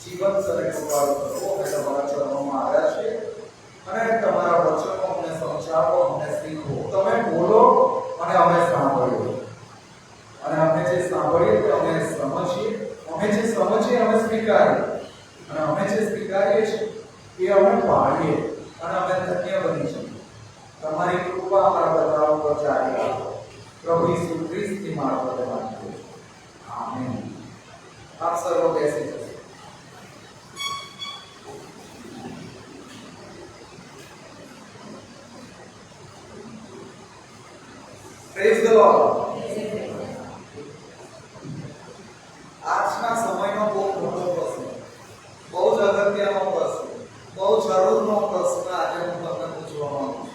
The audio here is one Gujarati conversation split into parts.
જીવન શરીર ઉપાડો કરવો એ તમારા ચરણોમાં આવ્યા છે અને તમારા વચનો અમને સમજાવો, અમને શીખવો. તમે બોલો અને અમે સાંભળીએ અને અમે જે સાંભળીએ તે અમે સમજીએ, અમે જે સમજીએ અમે સ્વીકારીએ અને અમે જે સ્વીકારીએ છીએ એ અમે પાડીએ અને અમે ધન્ય બની છીએ. તમારી કૃપા અમારા બધા ઉપર જારી રાખો. પ્રભુ ઈસુ ખ્રિસ્તની મારફતે માંગીએ છીએ. આમેન. આપ સર્વ બેસી જશો. Praise the lord. આજના સમયનો બહુ મોટો પ્રશ્ન, બહુ જ અગત્યનો પ્રશ્ન, બહુ જરૂરનો પ્રશ્ન આજે હું તમને પૂછવા માંગુ છું.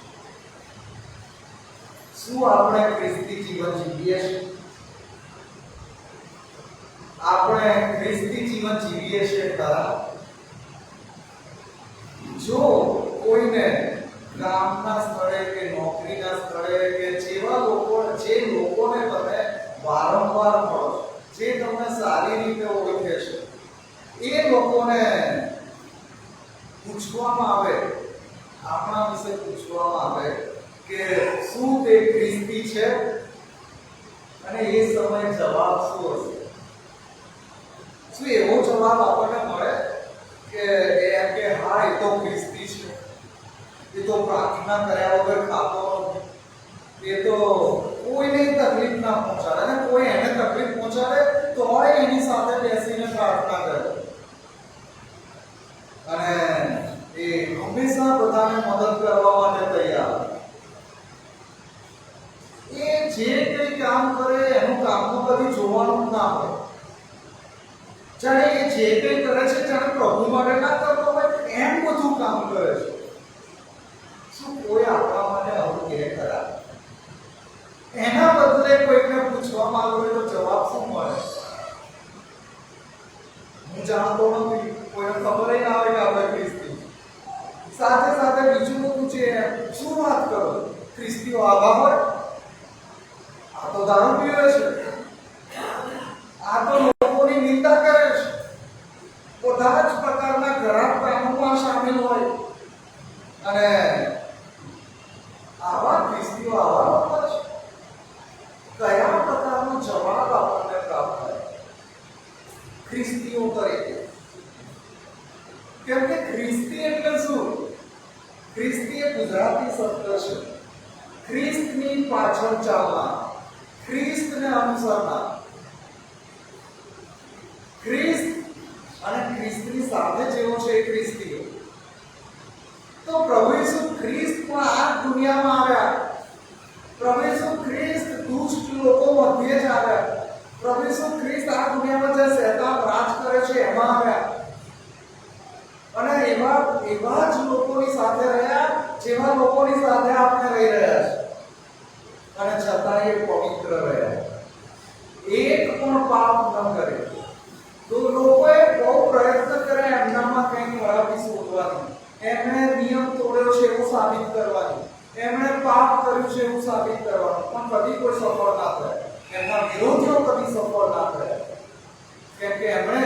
શું આપણે ખ્રિસ્તી જીવન જીવીએ છીએ? આપણે ખ્રિસ્તી જીવન જીવીએ છીએ ખરા? જો કોઈને કામના સ્થળે કે નોકરીના સ્થળે કે જેવા લોકો, જે લોકોને તમે વારંવાર મળો છો, જે તમને સારી રીતે ઓળખે છે, એ લોકોને પૂછવામાં આવે, આપણા વિશે પૂછવામાં આવે કે શું તે ખ્રિસ્તી છે, અને એ સમયે જવાબ શું હશે? શું એવો જવાબ આપણને મળે કે એમ કે હા એ તો ખ્રિસ્તી છે, એ તો પ્રાર્થના કર્યા વગર ખાતો નથી, એ તો કોઈને તકલીફ ના પહોંચાડે અને કોઈ એને તકલીફ પહોંચાડે તો એની સાથે બેસીને પ્રાર્થના કરે અને એ હંમેશા બધાને મદદ કરવા માટે તૈયાર. એ જે કંઈ કામ કરે એનું કામનું કદી જોવાનું ના હોય. જાણે એ જે કંઈ કરે છે જાણે પ્રભુ માટે ના કરતો હોય એમ બધું કામ કરે છે. શું કોઈ આપણા માટે આવું કહે ખરા? એના બદલે કોઈને પૂછવામાં આવે તો જવાબ શું મળે? હું જાણતો નથી, કોઈને ખબર ના આવે કે આપણે ખ્રિસ્તી. સાથે સાથે બીજું બધું છે, શું વાત કરો, ખ્રિસ્તીઓ આવા હોય? આ તો દારૂ પીવે છે, આ તો લોકોની નિંદા કરે છે, બધા જ પ્રકારના ખરાબ કામોમાં સામેલ હોય અને આવા ખ્રિસ્તીઓ આવા લોકો છે. કયા પ્રકારનો જવાબ આપણને પ્રાપ્ત થાય ખ્રિસ્તીઓ તરીકે? કેમ કે ખ્રિસ્તી એટલે શું? ખ્રિસ્તી એ ગુજરાતી શબ્દ છે. ખ્રિસ્તની પાછળ ચાલનાર, ખ્રિસ્તને અનુસરનાર. ખ્રિસ્ત અને ખ્રિસ્તની સાથે જેવો છે એ ખ્રિસ્તીઓ. તો પ્રભુ ઈસુ ખ્રિસ્ત પણ આ દુનિયામાં આવ્યા. પ્રભુ ઈસુ ખ્રિસ્ત દુષ્ટ લોકો મધ્ય જ આવ્યા. પ્રભુ ઈસુ ખ્રિસ્ત આ દુનિયામાં જે શૈતાન રાજ કરે છે એમાં આવ્યા અને એવા જ લોકોની સાથે રહ્યા જેવા લોકોની સાથે આપણે રહી રહ્યા છે અને છતાં એ પવિત્ર રહ્યા, એક પણ પાપ ન કરે. તો લોકોએ બહુ પ્રયત્ન કર્યા એમનામાં કંઈક ખરાબી શોધવાની, એમણે નિયમ તોડ્યો છે એવું સાબિત કરવાનું, એમણે પાપ કર્યું છે એવું સાબિત કરવાનું, પણ કદી કોઈ સફળ ના થયા. એમના વિરોધીઓ કદી સફળ ના થયા, કેમ કે એમણે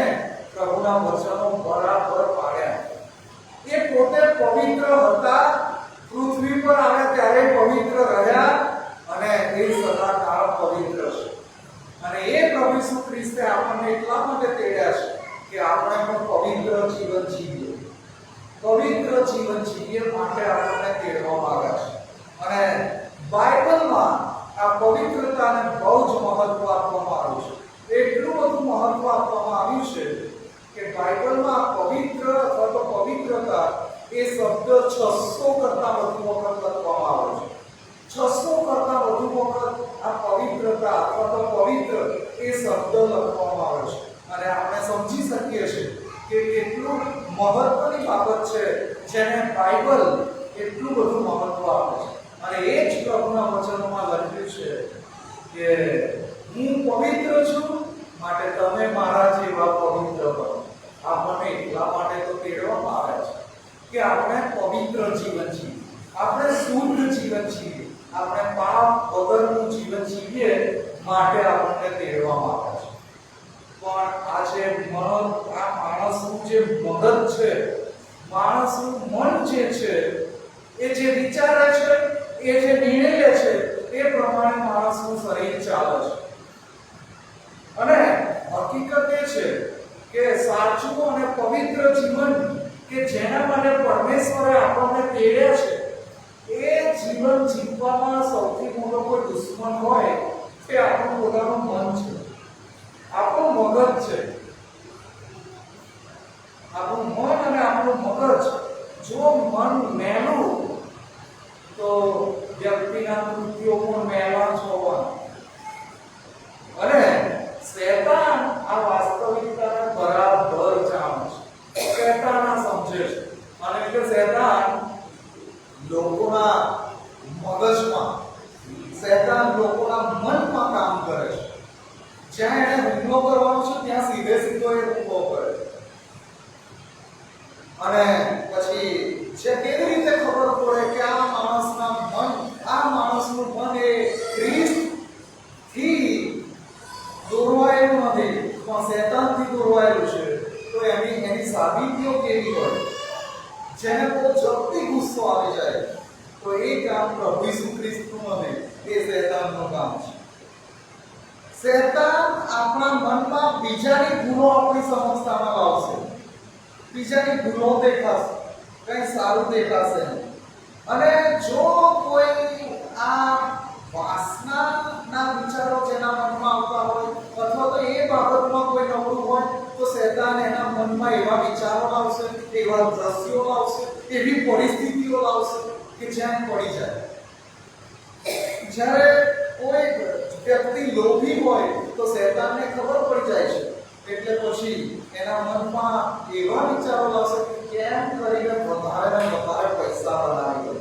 પ્રભુના વચનો બરાબર પાડ્યા. એ પોતે પવિત્ર હતા, પૃથ્વી પર આવ્યા ત્યારે પવિત્ર રહ્યા અને એ સદાકાળ પવિત્ર છે. અને એ પ્રભુ ઈસુ ખ્રિસ્તે આપણને એટલા માટે તેડ્યા છે કે આપણે પણ પવિત્ર જીવન જીવીએ. પવિત્ર જીવન જીવીએ માટે આપણને તેડવામાં આવ્યા છે. અને બાઇબલમાં આ પવિત્રતાને બહુ જ મહત્વ આપવામાં આવ્યું છે. એટલું બધું મહત્વ આપવામાં આવ્યું છે કે બાઇબલમાં પવિત્ર અથવા તો પવિત્રતા એ શબ્દ 600 કરતા વધુ વખત લખવામાં આવ્યો છે. 600 કરતા વધુ વખત આ પવિત્રતા અથવા તો પવિત્ર એ શબ્દ લખવામાં આવ્યો છે. અને આપણે સમજી શકીએ છીએ કે કેટલું મહત્વની બાબત છે જેને બાઇબલ એટલું બધું મહત્વ આપે છે. અને એ જ પ્રભુના વચનોમાં લખ્યું છે કે હું પવિત્ર છું માટે તમે મારા જેવા પવિત્ર બનો. આપણને એટલા માટે તો તેડવામાં આવે છે કે આપણે પવિત્ર જીવન જીવીએ, આપણે શુદ્ધ જીવન જીવીએ, આપણે પાપ વગરનું જીવન જીવીએ માટે આપણને તેડવામાં આવે છે. પણ આજે આ માણસનું જે જે મગજ છે, માણસનું મન જે છે, એ જે વિચારે છે, એ જે નિર્ણય લે છે, એ પ્રમાણે માણસનું શરીર ચાલે છે. અને હકીકત એ છે કે સાચું અને પવિત્ર જીવન કે જેના માટે પરમેશ્વરે આપણને તેડ્યા છે, એ જીવન જીવવામાં સૌથી મોટો કોઈ દુશ્મન હોય તે આપણું પોતાનું મન છે, આપણું મગજ છે. આપણું મન અને આપણું મગજ જો મન મેલું તો વ્યક્તિના કૃત્યો પણ મેલા જ હોવાના. અને શૈતાન આ વાસ્તવિકતાને બરાબર જાણે છે. શૈતાન આ સમજે છે. અને એટલે શૈતાન લોકોના મગજમાં, શૈતાન લોકોના મનમાં કામ કરે છે. જ્યાં એને હુમલો કરવાનો છે ત્યાં સીધે સીધો એ હુમલો કરે છે. અને પછી જે કેવી રીતે ખબર પડે કે આ માણસનું મન એ ખ્રિસ્તથી દોરવાયેલું નથી, પણ શૈતાનથી દોરવાયેલું છે, તો એની સાબિતીઓ કેવી હોય? જેને બહુ ઝડપી ગુસ્સો આવી જાય તો એ કામ પ્રભુ ઈસુ ખ્રિસ્તનું નથી, એ શૈતાનનું કામ છે. શૈતાન આપણા મનમાં બીજાની ભૂલો આપણી સમક્ષતામાં લાવશે, બીજાની ભૂલો દેખાશે, કંઈ સારું દેખાશે. અને જો કોઈ આ વાસનાના વિચારો જેના મનમાં આવતા હોય અથવા તો એ બાબતમાં કોઈ નબળું હોય તો શૈતાન એના મનમાં એવા વિચારો લાવશે, એવા દ્રશ્યો લાવશે, એવી પરિસ્થિતિઓ લાવશે કે જ્યાં પડી જાય. જ્યારે કોઈ વ્યક્તિ લોભી હોય તો શૈતાનને ખબર પડી જાય છે, એટલે પછી એના મનમાં એવા વિચારો લાવશે કે કેમ કરીને વધારે ને વધારે પૈસા બનાવી લો,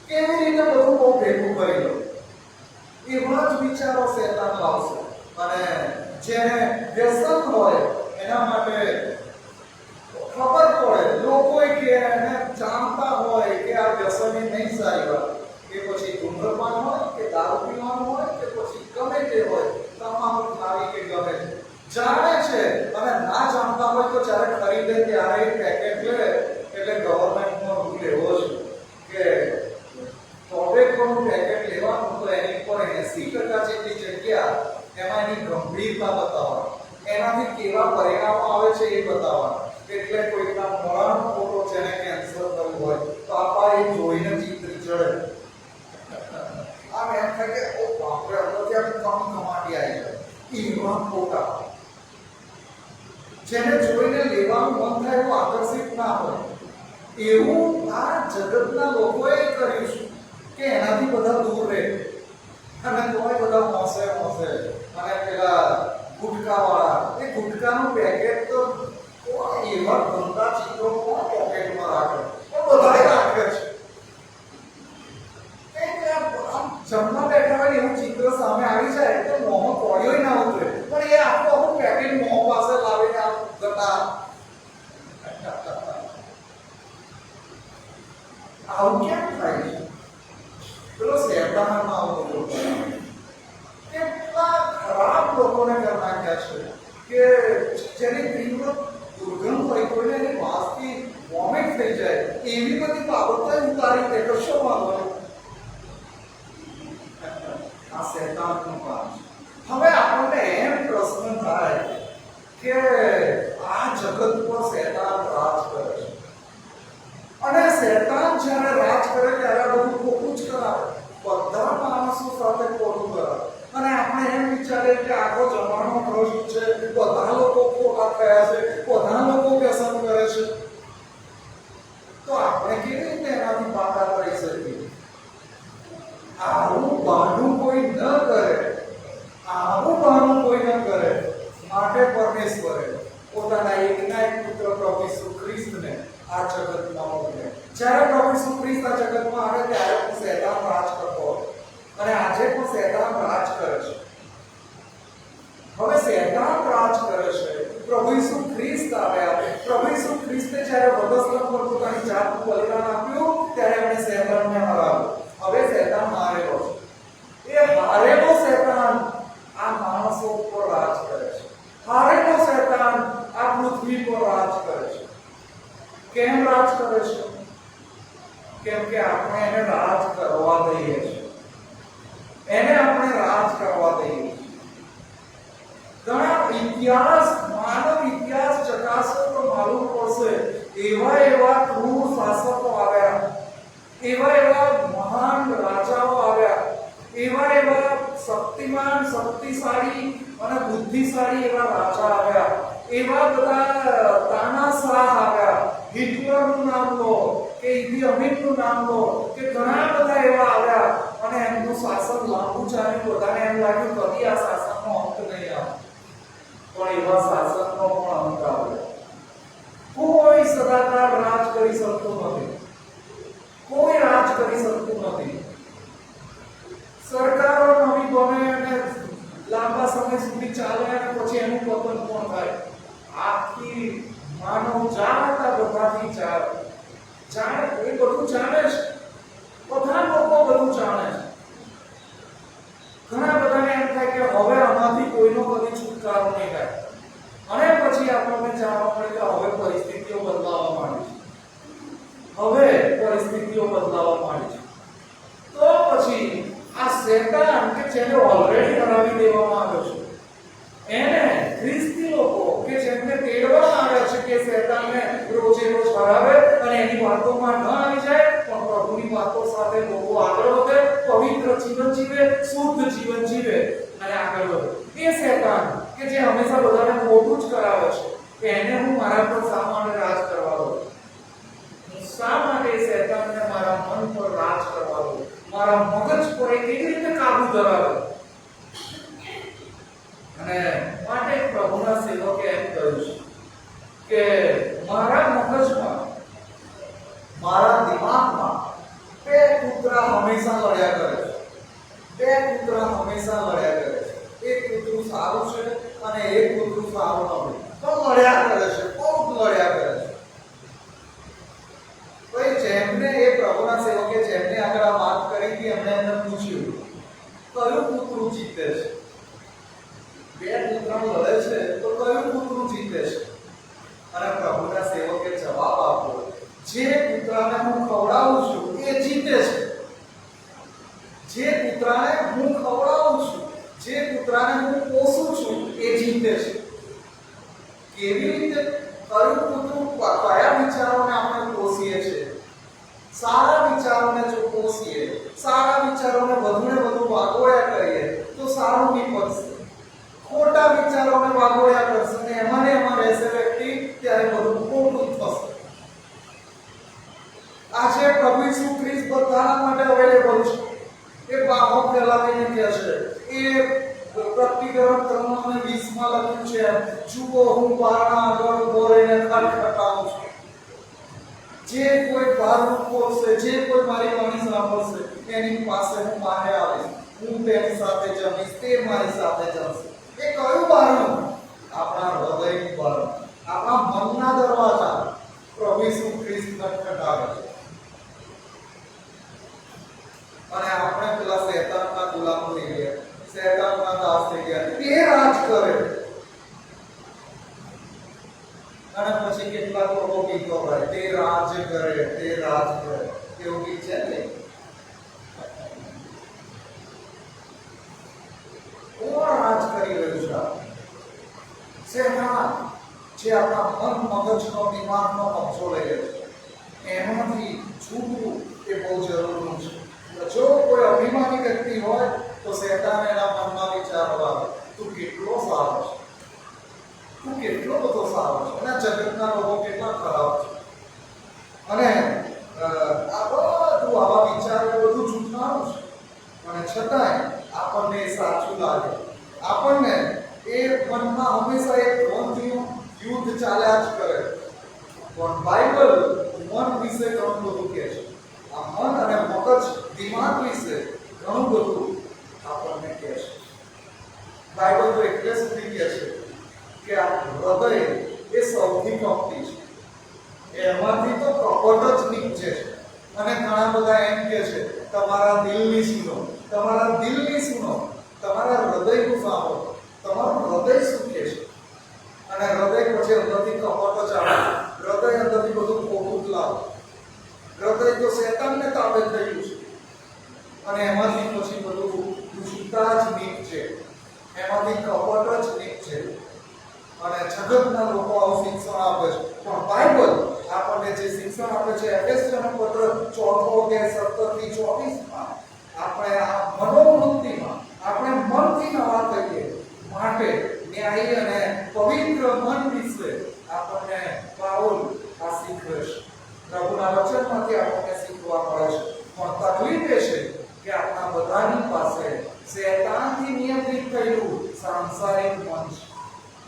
કેવી રીતે બધું બહુ ભેગું કરી લો, એવા જ વિચારો શૈતાન લાવશે. અને જેને વ્યસન હોય એના માટે ખબર પડે, લોકો કે એને જાણતા હોય કે આ વ્યસન નહીં સારી વાત, કે પછી ધૂમ્રપાન હોય કે દારૂ પીવાનું હોય કે પછી ગમે તે હોય, તમામ ખાવી કે ગમે તે જાણે છે. અને ના જાણતા હોય તો જ્યારે ખરીદે ત્યારે પેકેટ લે એટલે ગવર્મેન્ટનો રૂલ એવો છે કે ટોબેકોનું પેકેટ લેવાનું તો એની પર 80% જેટલી જગ્યા એમાં એની ગંભીરતા બતાવવાની, એનાથી કેવા પરિણામો આવે છે એ બતાવવાનું. એટલે કોઈના મોડાનો ફોટો જેને કેન્સર થયું હોય તો આપા એ જોઈને ચિત્રી ચડે, આમ એમ થાય કે ઓ બાપરે, અંદરથી આમ કમાટી આવી જાય. એવા ફોટા જેને જોઈને લેવાનું મન થાય એવું આકર્ષિત ના હોય, એવું આ જગતના લોકોએ કર્યું છે કે એનાથી બધા દૂર રહે. અને તોય બધા મોસે અને પેલા ગુટકાવાળા, એ ગુટકાનું પેકેટ તો એવા ગંદા ચિત્રો કોણ પોકેટમાં રાખે, બધા રાખે છે. જમવા બેઠા હોય એવું ચિત્ર સામે આવી જાય તો મોંમાં કોળિયો ના ઉતરે, પણ એ આખું પેકેટ મોં પાસે લાવીને આમ ગટા. આવું કેમ થાય છે? પેલો શેતાનમાં આવું કેટલા ખરાબ લોકોને કરી નાખ્યા છે કે જેની તીવ્ર દુર્ગંધ હોય, કોઈને એની વાસથી વોમિટ થઈ જાય, એવી બધી બાબતો ઉતારી દે. કશો વાંધો નહીં, આ શૈતાનનું કામ છે. હવે આપણને એમ પ્રશ્ન થાય કે આ જગત પર શૈતાન રાજ કરે છે, અને શૈતાન જ્યારે રાજ કરે ત્યારે બધું ખોટું જ કરાવે, બધા માણસો સાથે ખોટું કરાવે. અને આપણે એમ વિચારીએ કે આખો જમાનો ભ્રષ્ટ છે, બધા લોકો ખોટા થયા છે, બધા લોકો વ્યસન કરે છે, તો આપણે કેવી રીતે એનાથી બાકાત રહી શકીએ? આવું બહાનું કોઈ ન કરે, માટે પરમેશ્વરે પોતાના એકના એક પુત્ર પ્રભુ ઈસુ ખ્રિસ્તને આ જગતમાં મોકલ્યો. જ્યારે પ્રભુ ઈસુ ખ્રિસ્ત આ જગતમાં આવે ત્યારે પણ શૈતાન રાજ કરતો હતો, અને આજે પણ શૈતાન રાજ કરે છે. હવે શૈતાન રાજ કરે છે, પ્રભુ ઈસુ ખ્રિસ્ત આવ્યા. પ્રભુ ઈસુ ખ્રિસ્તે જ્યારે વધસ્તંભ પર પોતાની જાતનું બલિદાન આપ્યું ત્યારે એમણે શૈતાનને હરાવ્યો. હવે શૈતાન હારેલો છે. એ હારેલો શૈતાન આ માણસો ઉપર રાજ કરે છે. હારેલો શૈતાન આ પૃથ્વી પર રાજ કરે છે. કેમ રાજ કરે છે? કેમ કે આપણે એને રાજ કરવા દઈએ છીએ. એને આપણે રાજ કરવા દઈએ છીએ. ઘણા ઇતિહાસ, માનવ ઇતિહાસ ચકાસો તો માલુમ પડશે, એવા ક્રૂર શાસકો આવ્યા, એવા મહાન રાજાઓ આવ્યા, એવા શક્તિમાન, શક્તિશાળી અને બુદ્ધિશાળી એવા રાજા આવ્યા, એવા બધા તાનાશાહ આવ્યા. હિટલરનું નામ લો કે ઇદી અમીનનું નામ લો કે ઘણા બધા એવા આવ્યા અને એમનું શાસન લાંબુ ચાલ્યું. બધાને એમ લાગ્યું કદી આ શાસનનો અંત નહીં આવે, પણ એવા શાસનનો પણ અંત આવ્યો. કોઈ સદાકાળ રાજ કરી શકતું નથી, કોઈ રાજ કરી શકતું નથી. સરકારો નવી બને અને લાંબા સમય સુધી ચાલે અને પછી એનું પતન પણ થાય. આખી માનવ જાત બધાથી જાણે એ બધું જાણે છે, બધા લોકો બધું જાણે છે. ઘણા બધાને એમ થાય કે હવે આમાંથી કોઈનો કદી છુટકારો નહીં થાય, અને પછી આપણને જાણવા મળે કે હવે પરિસ્થિતિઓ બદલાવા માંડી છે, હવે પરિસ્થિતિઓ બદલાવા માંડી છે. તો પછી આ શેતાન કે જેને ઓલરેડી હરાવી દેવામાં આવ્યો છે, એને ખ્રિસ્તી લોકો કે જેમને તેડવામાં આવ્યા છે કે શેતાનને રોજે રોજ હરાવે અને એની વાતોમાં ન આવી જાય, પણ પ્રભુની વાતો સાથે લોકો આગળ વધે, પવિત્ર જીવન જીવે, શુદ્ધ જીવન જીવે અને આગળ વધે. એ શેતાન કે જે હંમેશા બધાને ખોટું જ કરાવે છે, કે એને હું મારા પર શા માટે રાજ કરવા દઉં? હું શા માટે શેતાનને મારા મન પર રાજ કરવા દઉં? મારા મગજ પર કેવી રીતે કાબુ ધરાવે? અને માટે પ્રભુના સેવકે એમ કહ્યું છે કે મારા મગજમાં, મારા દિમાગમાં બે કૂતરા હંમેશા લડ્યા કરે છે. બે કૂતરા હંમેશા લડ્યા કરે છે. એક કૂતરું સારું છે અને એક કૂતરું સારું નથી, પણ લડ્યા કરે છે, બહુ લડ્યા કરે છે. ભાઈ જેમને એ પ્રભુના સેવકે જેમને આગળ આ વાત કરી હતી, એમને પૂછ્યું કયું કૂતરું જીતે છે? બે કૂતરા લડે છે તો કયું કૂતરું જીતે છે? અને પ્રભુના સેવકે જવાબ આપ્યો, જે કૂતરાને હું ખવડાવું છું એ જીતે છે. જે કૂતરાને હું ખવડાવું છું, જે કૂતરાને હું પોષું છું એ જીતે છે. કેવી રીતે? કયું કૂતરું? કયા વિચારોને આપણે પોષીએ છીએ? સારા વિચારોને જો પોષીએ, સારા વિચારોને વધુને વધુ વાગોળ્યા કરીએ તો સારું નીપજશે. ખોટા વિચારોને વાગોળ્યા કરશે ને એમાં રહેશે વ્યક્તિ, ત્યારે બધું ખોટું થશે. આજે પ્રભુ ઈસુ ખ્રિસ્ત બધાના માટે અવેલેબલ છે. એ બાહો ફેલાવીને કહે છે, એ પ્રતિકરણ 3:20 લખ્યું છે, જુઓ હું બારણા આગળ ઉભો રહીને ખટખટાવું છું. જે કોઈ બારણું ખોલશે, જે કોઈ મારી વાણી સાંભળશે, એની પાસે હું બહાર આવીશ, હું તેની સાથે જમીશ, તે મારી સાથે જમશે. એ કયું બારણું? આપણા હૃદયનું બારણું, આપણા મનના દરવાજા પ્રભુ ઈસુ ખ્રિસ્ત ખટખટાવે છે. અને આપણે પેલા શેતાનના ગુલામ થઈ ગયા, શેતાનના દાસ થઈ ગયા. તે રાજ કરે. અને પછી કેટલાક લોકો ગીતો ગાય, તે રાજ કરે, તે રાજ કરે. એવું ગીત છે ને? કોણ રાજ કરી રહ્યું છે? શેતાન, જે આપણા મન, મગજનો, દિમાગનો કબજો લઈ લે છે. એમાંથી છૂટવું એ બહુ જરૂરી છે. જો કોઈ અભિમાની વ્યક્તિ હોય તો શેતાન એના મનમાં વિચારો આવે, તું કેટલો સારો છે, તું કેટલો બધો સારો છે, અને જગતના લોકો કેટલા ખરાબ છે, અને આ બધું આવા વિચારો બધું જૂઠાણું છે. અને છતાંય આપણને એ સાચું લાગે. આપણને એ મનમાં હંમેશા એક દ્વંદ્વનું યુદ્ધ ચાલ્યા જ કરે. પણ બાઇબલ મન વિશે ઘણું બધું કહે છે. આ મન અને મગજ, દિમાગ વિશે ઘણું બધું આપણને કહે છે. બાઇબલ તો એટલે સુધી કહે છે કે આ હૃદય એ સૌથી કપટી છે, એમાંથી તો કપટ જ નીકળે છે. અને ઘણા બધા એમ કહે છે, તમારા દિલની સુનો, તમારા દિલની સુનો, તમારા હૃદયનું સાંભળો, તમારું હૃદય શું કહે છે. અને હૃદય પછી અંદરથી કપટ જ આવે, હૃદય અંદરથી બધું ખોટું શિક્ષણ આપે છે, પણ બાઇબલ આપણને જે શિક્ષણ આપે છે એફેસિયન પત્ર 4:17-24 માં આપણે આ મનોવૃત્તિમાં આપણે મનથી નવા થઈએ માટે ન્યાયી અને પવિત્ર મન વિશે આપણને પાઉલ આ શીખવે છે. પ્રભુના વચનમાંથી આપણને શીખવા મળે છે. પણ તકલીફ એ છે કે આપણા બધાની પાસે શૈતાનથી નિયંત્રિત થયેલું સાંસારિક મન છે.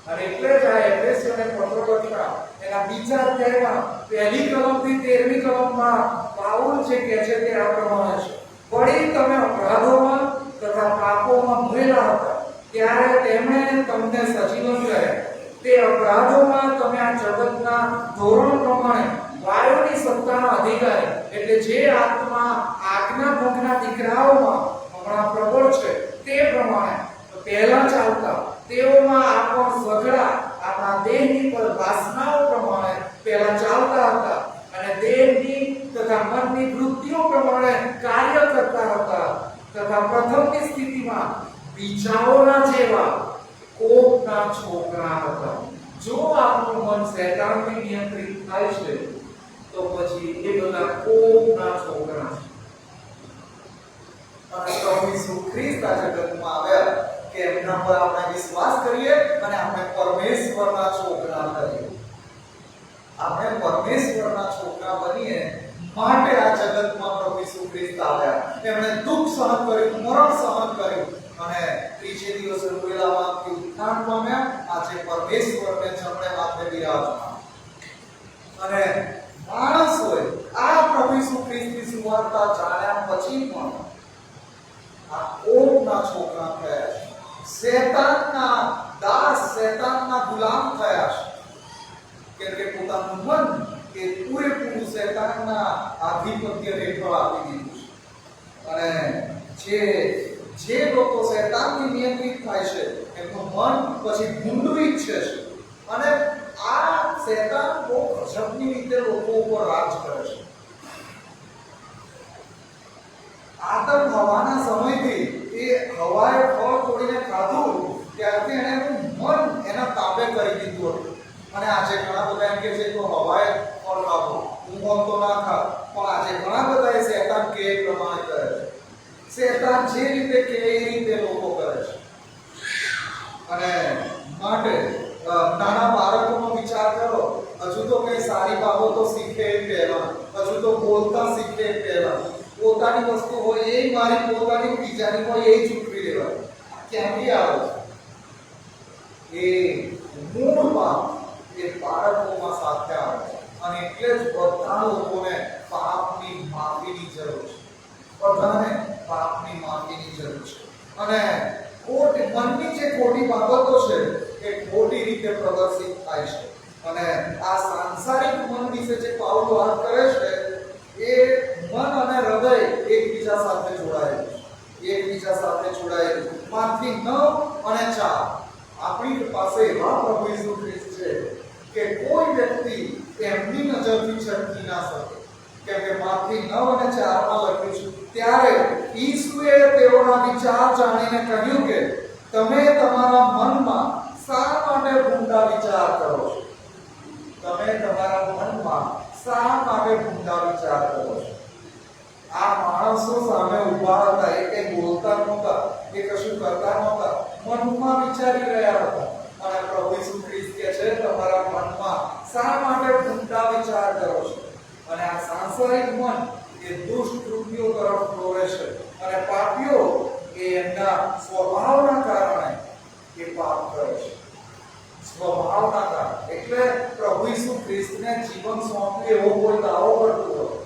અને એટલે જ આ એફેસિયન પત્ર લખતા એના બીજા અધ્યાયમાં 1લી કલમથી 13મી કલમમાં પાઉલ જે કહે છે તે આ પ્રમાણે છે: વળી તમે અપરાધોમાં તથા પાપોમાં મુયેલા હતા ત્યારે તેમણે તમને સજીવન કર્યા. તે અપરાધોમાં તમે આ જગતના ધોરણ પ્રમાણે વાયુની સત્તાના અધિકારી એટલે જે આત્મા આજ્ઞા ભંગના દીકરાઓમાં હમણાં પ્રબળ છે તે પ્રમાણે પહેલા ચાલતા. તેઓમાં આપણા સઘળા આપણા દેહની પર વાસનાઓ પ્રમાણે પહેલા ચાલતા હતા અને દેહની તથા મનની વૃત્તિઓ પ્રમાણે કાર્ય કરતા હતા તથા પ્રથમની સ્થિતિમાં બીજાઓના જેવા કોપના છોકરા હતા. જો આપણું મન શૈતાનથી નિયંત્રિત થાય છે તો પછી એ બધા કોપના છોકરા છે. અને પ્રભુ ઈસુ ખ્રિસ્ત આ જગતમાં આવ્યા કે એમના પર આપણે વિશ્વાસ કરીએ અને આપણે પરમેશ્વરના છોકરા કરીએ. આપણે પરમેશ્વરના છોકરા બનીએ માટે આ જગતમાં પ્રભુ ઈસુ ખ્રિસ્ત આવ્યા. એમણે દુઃખ સહન કર્યું, મરણ સહન કર્યું અને ત્રીજે દિવસે મૃત્યુમાંથી ઉત્થાન પામ્યા. આજે પરમેશ્વરને જમણે હાથે બિરાજમાન. અને માણસોએ આ પ્રભુ ઈસુ ખ્રિસ્તની સુવાર્તા જાણ્યા પછી પણ આ કોપના છોકરા થયા છે. શૈતાનના દાસ, શૈતાનના ગુલામ થયા છે. કેમ કે પોતાનું મન એ પૂરેપૂરું શૈતાનના આધિપત્ય હેઠળ આપી દીધું છે. અને જે લોકો શૈતાનથી નિયંત્રિત થાય છે એમનું મન પછી ભૂંડવું ઈચ્છે છે. અને આ શૈતાન બહુ ગજબની રીતે લોકો ઉપર રાજ કરે છે. આદમ હવાના સમયથી એ હવાએ ફળ તોડીને ખાધું ત્યારથી એને એનું મન એના તાબે કરી દીધું હતું. અને આજે ઘણા બધા એમ કે છે તો હવાએ ફળ ખાધું, હું તો ના ખા. પણ આજે ઘણા બધા એ શૈતાન કે પ્રમાણે કરે છે. શૈતાન જે રીતે કે એ રીતે લોકો કરે છે. અને માટે નાના બાળકોનો વિચાર કરો, હજુ તો કઈ સારી બાબતો શીખે પહેલા, હજુ તો બોલતા શીખે પહેલા, પોતાની વસ્તુ હોય એ મારી પોતાની, બીજાની હોય એ ચૂકવી લેવાય. ક્યાંથી આવે એ મૂળ બાપ એ બાળકોમાં સાથે આવે છે. અને એટલે જ બધા લોકોને પાપની માફીની જરૂર છે. બધાને પાપની માફીની જરૂર છે. અને મનની જે ખોટી બાબતો છે એ ખોટી રીતે પ્રદર્શિત થાય છે. અને આ સાંસારિક મન વિશે જે પાઉલ વાત કરે છે એ મન અને હૃદય એકબીજા સાથે જોડાયેલું છે. એકબીજા સાથે જોડાયેલું. માંથી 9 અને 4 આપણી પાસે એવા પ્રભુ ઈસુ ખ્રિસ્ત છે કે કોઈ વ્યક્તિ એમની નજરથી છટકી ના શકે. કેમ કે માંથી 9 અને 4 માં લખ્યું છે: ત્યારે ઈસુએ તેઓના વિચાર જાણીને કહ્યું કે તમે તમારા મનમાં શા માટે ભૂંડા વિચાર કરો છો? તમે તમારા મનમાં શા માટે ભૂંડા વિચાર કરો છો? આ માણસો સામે ઉભા હતા, એ કઈ બોલતા નહોતા, એ કશું કરતા નહોતા, મનમાં વિચારી રહ્યા હતા. અને પ્રભુ ઈસુ ખ્રિસ્ત કહે છે તમારા મનમાં શા માટે ભૂંડા વિચાર કરો છો? અને આ સાંસારિક મન એ દુષ્ટ કૃત્યો તરફ દોરે છે. અને પાપીઓ એ એમના સ્વભાવના કારણે એ પાપ કરે છે. સ્વભાવના કારણે. એટલે પ્રભુ ઈસુ ખ્રિસ્તને જીવન સોંપ્યું એવો કોઈ દાવો કરતો હોય,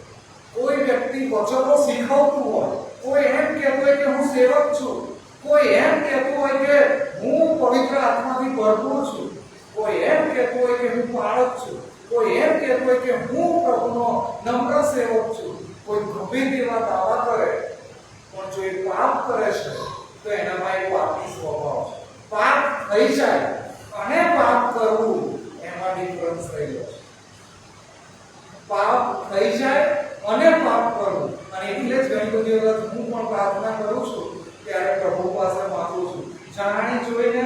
કોઈ વ્યક્તિ વચનો શીખવતું હોય, કોઈ એમ કહેતું હોય કે હું સેવક છું, કોઈ એમ કહેતું હોય કે હું પવિત્ર આત્માથી ભરપૂર છું, કોઈ એમ કહેતું હોય કે હું બાળક છું, કોઈ એમ કહેતું હોય કે હું પ્રભુનો નમ્ર સેવક છું, કોઈ ગંભીર એવા દાવા કરે, પણ જો એ પાપ કરે છે તો એનામાં એક પાપી સ્વભાવ છે. પાપ થઈ જાય અને પાપ કરવું એમાં ડિફરન્સ રહેલો છે. પાપ થઈ જાય અને પાપ કરવું. અને એટલે જ ઘણી બધી વખત હું પણ પ્રાર્થના કરું છું ત્યારે પ્રભુ પાસે માંગુ છું, જાણી જોઈને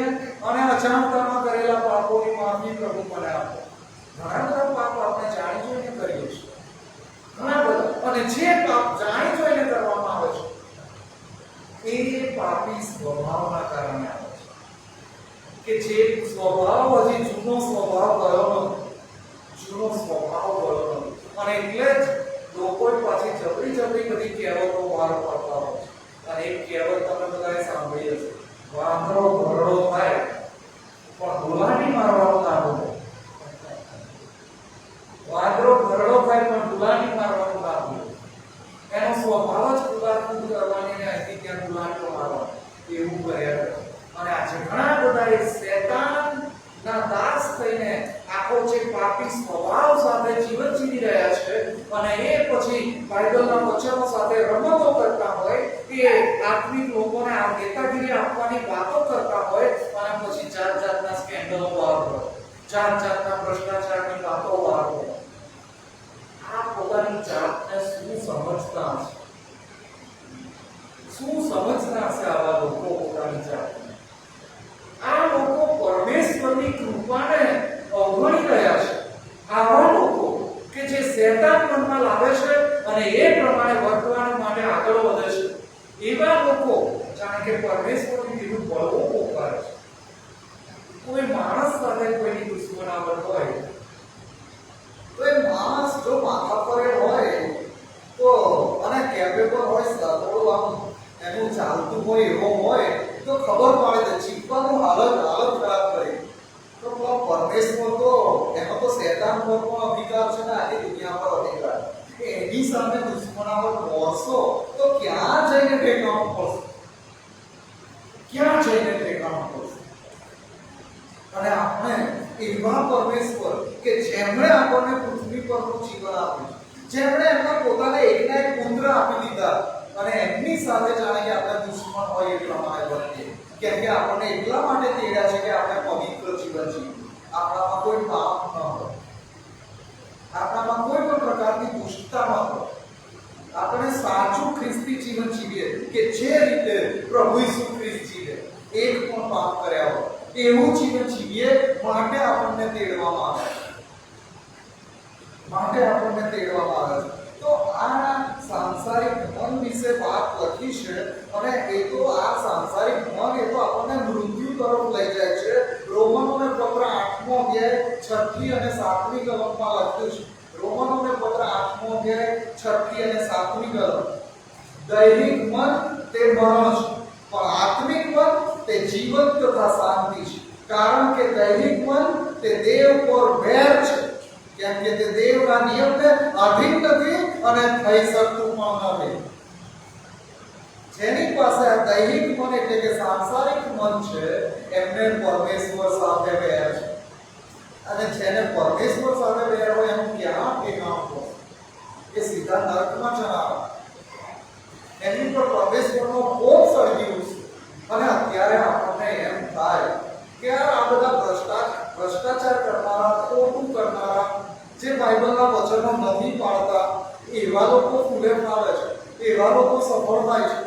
અને અજાણતામાં કરેલા પાપોની માફી પ્રભુ મને આપો. ઘણા બધા પાપ આપણે જાણી જોઈને કરીએ છીએ, ઘણા બધા, અને જે પાપ જાણી જોઈને કરવામાં આવે છે એ પાપી સ્વભાવના કારણે આવે છે, કે જે સ્વભાવ હજી જૂનો સ્વભાવ ગયો નથી, જૂનો સ્વભાવ ગયો નથી, અને એટલે જ લોકો પાછી જબરી બધી કહેવતો બહાર પડતા હોય છે. અને એક કહેવત તમે બધાએ સાંભળી હશે, વાંદરો ભરડો થાય પણ દુલાની મારવાનો ના બોલે. વાંદરો ભરડો થાય પણ દુલાની મારવાનું ના બોલે. એનો સ્વભાવ જ દુલાકૂદ કરવાની ને અહીંથી ત્યાં દુલાનીઓ મારવાની એવું કર્યા કરે. અને આજે ઘણા બધા એ શેતાનના દાસ થઈને આખો જે પાપી સ્વભાવ સાથે જીવન જીવી રહ્યા છે, અને એ પછી બાઇબલના વચનો સાથે રમતો કરતા હોય, કે આત્મિક લોકોને આ નેતાગીરી આપવાની વાતો કરતા હોય, અને પછી જાતના સ્કેન્ડલો બહાર પડે, જાતના ભ્રષ્ટાચારની વાતો બહાર પડે. આ પોતાની જાતને શું સમજતા હશે? શું સમજતા હશે આવા લોકો પોતાની જાતને? આ લોકો પરમેશ્વરની કૃપાને અવગણી રહ્યા છે. આવા લોકો કે જે શેતાન મનમાં લાવે છે અને એ પ્રમાણે વર્તવા માટે આગળ વધે છે, એવા લોકો જાણે કે પરમેશ્વરની વિરુદ્ધ બળવો પોકારે છે. કોઈ માણસ સાથે કોઈની દુશ્મનાવટ હોય તો એ માણસ જો માથા પર હોય તો, અને કેપેબલ હોય, થોડું આમ એનું ચાલતું હોય, એવો હોય તો ખબર પડે છે, ચીપવાનું હાલત ખરાબ કરી. તો પરમેશ્વર તો એનો તો શેતાન પર પણ અધિકાર છે ને આખી દુનિયા પર અધિકાર. એની સામે દુશ્મનાવટ મોરશો તો ક્યાં જઈને ઠેકાણું પડશે? ક્યાં જઈને ઠેકાણું પડશે? અને આપણે એવા પરમેશ્વર કે જેમણે આપણને પૃથ્વી પરનું જીવન આપ્યું, જેમણે એમના પોતાના એકના એક પુત્ર આપી દીધા, અને એમની સાથે જાણે કે આપણે દુશ્મન હોય એ પ્રમાણે વર્તીએ. કેમ કે આપણને એટલા માટે તેડ્યા છે કે આપણે પવિત્ર જીવન જીવીએ, આપણામાં કોઈ પાપ ન હોય, આપણામાં કોઈ પણ પ્રકારની દુષ્ટતા ન હોય, આપણે સાચું ખ્રિસ્તી જીવન જીવીએ, કે જે રીતે પ્રભુ ઈસુ ખ્રિસ્ત જીવે, એક પણ પાપ કર્યા હોય એવું જીવન જીવીએ. માટે આપણને તેડવામાં આવે છે. તો આ સાંસારિક મન વિશે વાત લખી છે, અને એ તો આ સાંસારિક મન એ તો આપણને મૃત્યુ તરફ લઈ જાય છે. રોમનોને પત્ર 8મો અધ્યાય 6થી અને 7મી કલમમાં લખ્યું છે. રોમનોને પત્ર 8મો અધ્યાય 6થી અને 7મી કલમ. દૈહિક મન તે મરણ છે, પણ આત્મિક મન તે જીવન તથા શાંતિ છે. કારણ કે દૈહિક મન તે દેવ પર વેર છે, કેમ કે તે દેવના નિયમને અધીન નથી અને થઈ શકતું પણ નથી. જેની પાસે આ દૈહિક મન એટલે કે સાંસારિક મન છે, એમને પરમેશ્વર સાથે વેર છે. અને જેને પરમેશ્વર સાથે વેર હોય એનું ક્યાં ઠેકાણું પડે? એ સીધા નરકમાં જનાર. એની પર પરમેશ્વરનો કોપ સળગી ઉઠશે. અને અત્યારે આપણને એમ થાય કે આ બધા ભ્રષ્ટાચાર કરનારા, ખોટું કરનારા, જે બાઇબલના વચનો નથી પાળતા, એવા લોકો ફૂલે ફાવે છે, એવા લોકો સફળ થાય છે.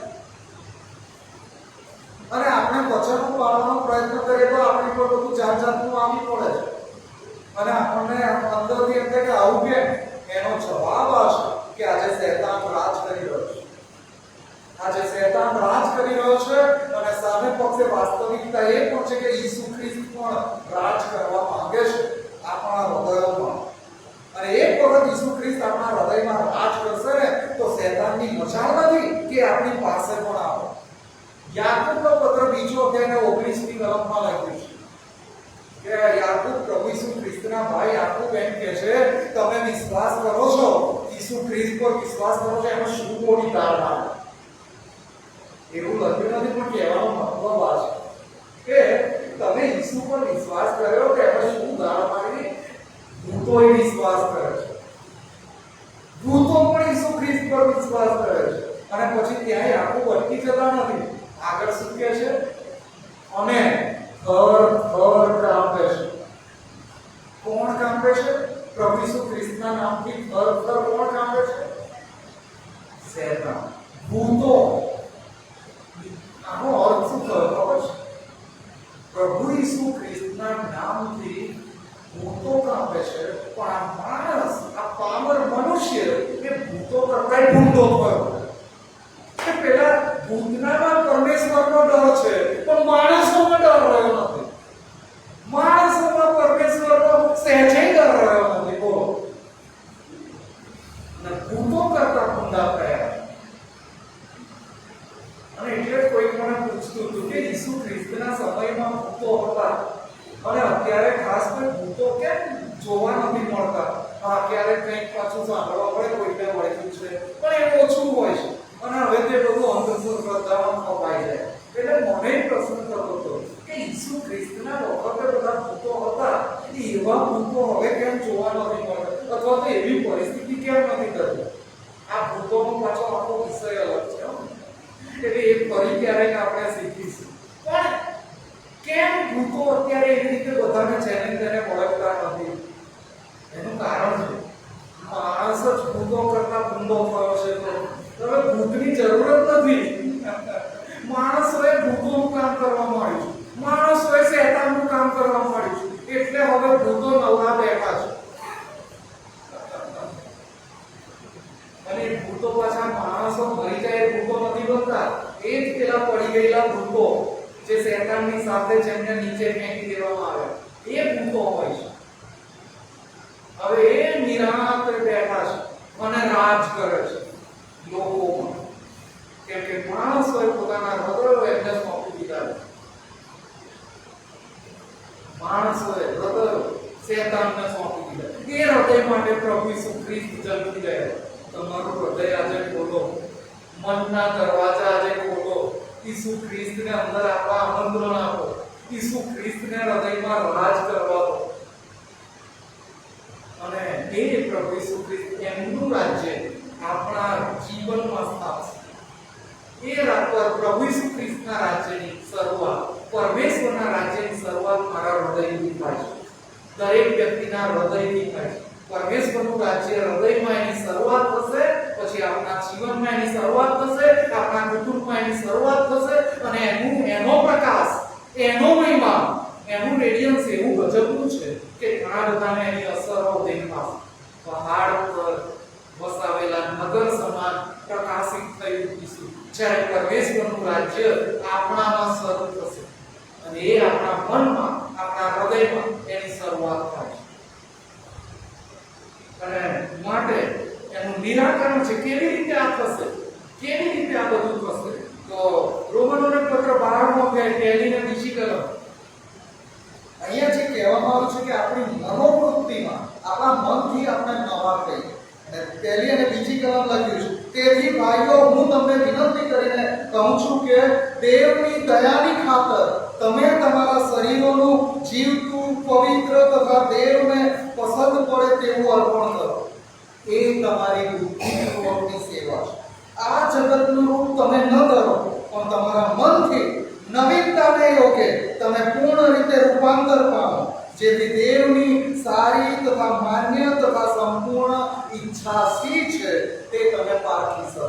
અને આપણે વચનો પાળવાનો પ્રયત્ન કરીએ તો આપણી પર બધું જાતનું આવી પડે છે, અને આપણને અંદરથી એમ થાય કે આવું કેમ? એનો જવાબ આ છે કે આજે શેતાન રાજ કરી રહ્યો છે. આજે શેતાન રાજ કરી રહ્યો છે, અને સામે પક્ષે વાસ્તવિકતા એ પણ છે કે ઈસુ ખ્રિસ્ત પણ રાજ કરવા માંગે છે આપણા હૃદયોમાં. અને એક વખત ઈસુ ખ્રિસ્ત આપણા હૃદયમાં રાજ કરશે ને તો શેતાનની મજાલ નથી કે આપણી પાસે પણ આવે. યાકૂબનો પત્ર 2 અધ્યાય 19મી કલમમાં લખ્યું છે કે યાકૂબ પ્રભુ ઈસુ ખ્રિસ્તના ભાઈ યાકૂબ એમ કહે છે, તમે વિશ્વાસ કરો છો, ઈસુ ખ્રિસ્ત પર વિશ્વાસ કરો છો, એમાં શું મોટી તારણા? એવું લખ્યું નથી, પણ કહેવાનો મતલબ આ છે કે તમે ઈસુ પર વિશ્વાસ કર્યો કે એમાં શું ગાળ પાડી? ભૂતોય વિશ્વાસ કરે છે, ભૂતો પણ ઈસુ ખ્રિસ્ત પર વિશ્વાસ કરે છે. અને પછી ત્યાં યાકૂબ અટકી જતા નથી, આગળ શું કહે છે? અને થર કાંપે છે. કોણ કાંપે છે? પ્રભુ ઈસુ ખ્રિસ્તના નામથી થર કોણ કાંપે છે? શેતાન, ભૂતો. આનો અર્થ શું થયો ખબર છે? પ્રભુ ઈસુ ખ્રિસ્તના નામથી ભૂતો કાપે છે, પણ આ માણસ, આ પામર મનુષ્ય એ ભૂતો કરતા ઢૂંઢો થયો. કે પેલા ભૂતનામાં પરમેશ્વરનો ડર છે, પણ માણસોમાં ડર રહ્યો નથી. માણસોમાં પરમેશ્વરનો સહેજે ડર રહ્યો નથી. બોલો. અને ભૂતો કરતા ઢૂંઢા થયા. અને એટલે કોઈ મને પૂછતું હતું કે ઈસુ ખ્રિસ્તના સમયમાં ભૂતો હતા અને અત્યારે ખાસ કોઈ ભૂતો કેમ જોવા નથી મળતા. ક્યારેક કંઈક પાછું સાંભળવા પડે કોઈને મળ્યું છે, પણ એ ઓછું હોય છે. અને હવે તે બધું અંધશ્રદ્ધામાં ખપાઈ જાય. એટલે મને પ્રશ્ન થતો હતો કે ઈસુ ખ્રિસ્તના વખતે બધા ભૂતો હતા, એવા ભૂતો હવે કેમ જોવા નથી મળતા, અથવા તો એવી પરિસ્થિતિ કેમ નથી થતી. આ ભૂતોનો પાછો આખો વિષય અલગ છે. એટલે એ ફરી ક્યારેક આપણે શીખીશું. પણ કેમ ભૂતો અત્યારે એવી રીતે બધાને ચેલેન્જ તેને ઓળખતા નથી? એનું કારણ છે માણસ જ ભૂતો કરતા ભૂંડો થયો છે. તો હવે ભૂતની જરૂર જ નથી. માણસોએ ભૂતોનું કામ કરવા માંડ્યું, માણસોએ શૈતાનનું કામ કરવા માંડ્યું. એટલે હવે ભૂતો નવરા બેઠા છે. અને ભૂતો પાછા માણસો મરી જાય ભૂતો નથી બનતા. એ જ પેલા પડી ગયેલા ભૂતો જે શૈતાનની સાથે જેમને નીચે ફેંકી દેવામાં આવે એ ભૂતો હોય છે. હવે એ નિરાંતે બેઠા છે અને રાજ કરે છે લોકોમાં. કેમ કે માણસોએ પોતાના હૃદયો એમને સોંપી દીધા. માણસોએ હૃદયો શૈતાનને સોંપી દીધા. એ હૃદય માટે પ્રભુ ઈસુ ખ્રિસ્ત જન્મી ગયા. તમારું હૃદય આજે ખોલો, મનના દરવાજા આજે ખોલો. ઈસુ ખ્રિસ્તને અંદર આપવા આમંત્રણ આપો. ઈસુ ખ્રિસ્તને હૃદયમાં રાજ કરવા દો. અને એ પ્રભુ ઈસુ ખ્રિસ્ત એમનું રાજ્ય આપણા જીવનમાં સ્થાપશે. એ પ્રભુ ઈસુ ખ્રિસ્તના રાજ્યની શરૂઆત, પરમેશ્વરના રાજ્યની શરૂઆત મારા હૃદયથી થાય છે. દરેક વ્યક્તિના હૃદયથી થાય છે. પરમેશ્વરનું રાજ્ય હૃદયમાં એની શરૂઆત થશે, પછી આપણા જીવનમાં એની શરૂઆત થશે, આપણા કુટુંબમાં એની શરૂઆત થશે. અને એનો પ્રકાશ, એનો મહિમા, એનું રેડિયન્સ એવું ગજબનું છે કે ઘણા બધાને એની અસરો દેખાશે. પહાડ પર વસાવેલા નગર સમાન પ્રકાશિત થયું ઈસુ જ્યારે પરમેશ્વરનું રાજ્ય આપણામાં શરૂ થશે. અને એ આપણા મનમાં, આપણા હૃદયમાં એની શરૂઆત થાય છે. અને માટે એનું નિરાકરણ છે. કેવી રીતે આ થશે? કેવી રીતે આ બધું થશે? તો રોમનોને પત્ર 12મો અધ્યાય પહેલી ને બીજી કલમ અહીંયા જે કહેવામાં આવ્યું છે કે આપણી મનોવૃત્તિમાં, આપણા મનથી આપણે નવા થઈએ. અને પહેલી અને બીજી કલમ લખ્યું છે, તેથી ભાઈઓ હું તમને વિનંતી કરીને કહું છું કે દેવની દયાની ખાતર તમે તમારા શરીરોનું જીવતું, પવિત્ર તથા દેવને પસંદ પડે તેવું અર્પણ કરો. એ તમારી બુદ્ધિપૂર્વકની સેવા છે. આ જગતનું રૂપ તમે ન ધરો, પણ તમારા મનથી નવીનતાને યોગે તમે પૂર્ણ રીતે રૂપાંતર પામો, જેથી દેવની સારી તથા માન્ય તથા સંપૂર્ણ ઈચ્છા શી છે તે તમે પારખી શકો.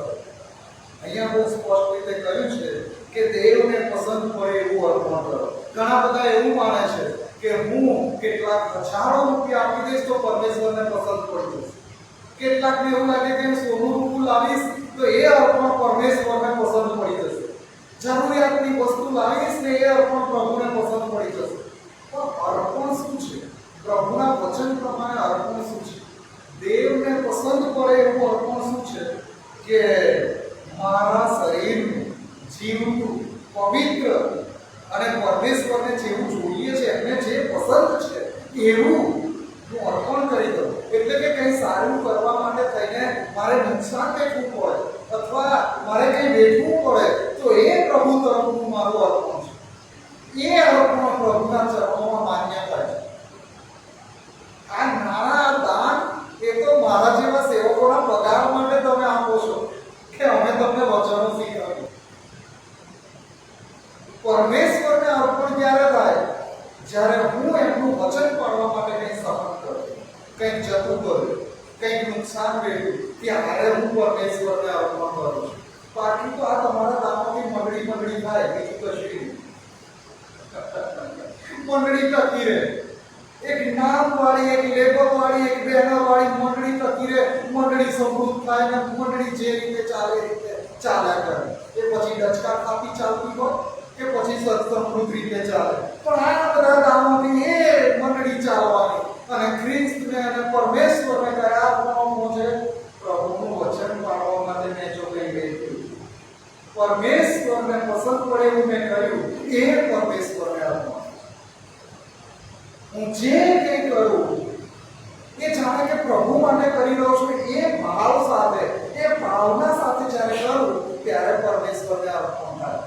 અહીંયા બહુ સ્પષ્ટ રીતે કહ્યું છે કે દેવને પસંદ પડે એવું અર્પણ કરો. ઘણા બધા એવું માને છે કે હું કેટલાક હજારો રૂપિયા આપી દઈશ તો પરમેશ્વરને પસંદ પડી જશે. કેટલાકને એવું લાગે કે સોનું રૂપું લાવીશ તો એ અર્પણ પરમેશ્વરને પસંદ પડી જશે. જરૂરિયાતની વસ્તુ લાવીશ ને એ અર્પણ પ્રભુને પસંદ પડી જશે. પણ અર્પણ શું છે? પ્રભુના વચન પ્રમાણે અર્પણ શું છે? દેવને પસંદ પડે એવું અર્પણ શું છે? કે મારા શરીરનું જીવતું, પવિત્ર અને પરમેશ્વરને જેવું જોઈએ છે, એમને જે પસંદ છે એવું હું અર્પણ કરી દઉં. એટલે કે કંઈ સારું કરવા માટે થઈને મારે નુકસાન વેઠવું પડે અથવા મારે કંઈ વેઠવું પડે તો એ પ્રભુ તરફનું મારું અર્પણ છે. એ અર્પણ પ્રભુના ચરણોમાં માન્ય થાય છે. આ નાણાં દાન એ તો મારા જેવા સેવકોના પગાર માટે તમે આપો છો કે અમે તમને વચનો શીખવ્યું. પરમેશ્વરને અર્પણ ક્યારે થાય? જ્યારે હું એમનું વચન પાડવા માટે કંઈ સહન કરું, કંઈક જતું કરું, કંઈક નુકસાન વેઠું, ત્યારે હું પરમેશ્વરને અર્પણ કરું છું. બાકી તો આ તમારા દામોથી મંગળી થાય, બીજું કશું નહીં. મંગળી ટકી રહે. એક નામવાળી, એક લેબલવાળી, એક બેનરવાળી મંડળી તકીરે મંડળી સમૃદ્ધ થાય ને મંડળી જે રીતે ચાલે એ રીતે ચાલ્યા કરે. એ પછી ડચકા ખાતી ચાલતી હોય કે પછી સમૃદ્ધ રીતે ચાલે, પણ આ બધા કામોથી એ મંડળી ચાલવાની. અને ખ્રિસ્તને અને પરમેશ્વરને કયા આપવાનું છે? પ્રભુનું વચન પાળવા માટે મેં જો કહી ગઈ, પરમેશ્વરને પસંદ પડે એવું મેં કર્યું, એ પરમેશ્વરને આપવાનું. હું જે કંઈ કરું એ જાણે કે પ્રભુ માટે કરી રહ્યો છું, એ ભાવ સાથે, એ ભાવના સાથે જ્યારે કરું ત્યારે પરમેશ્વરને અર્પણ થાય,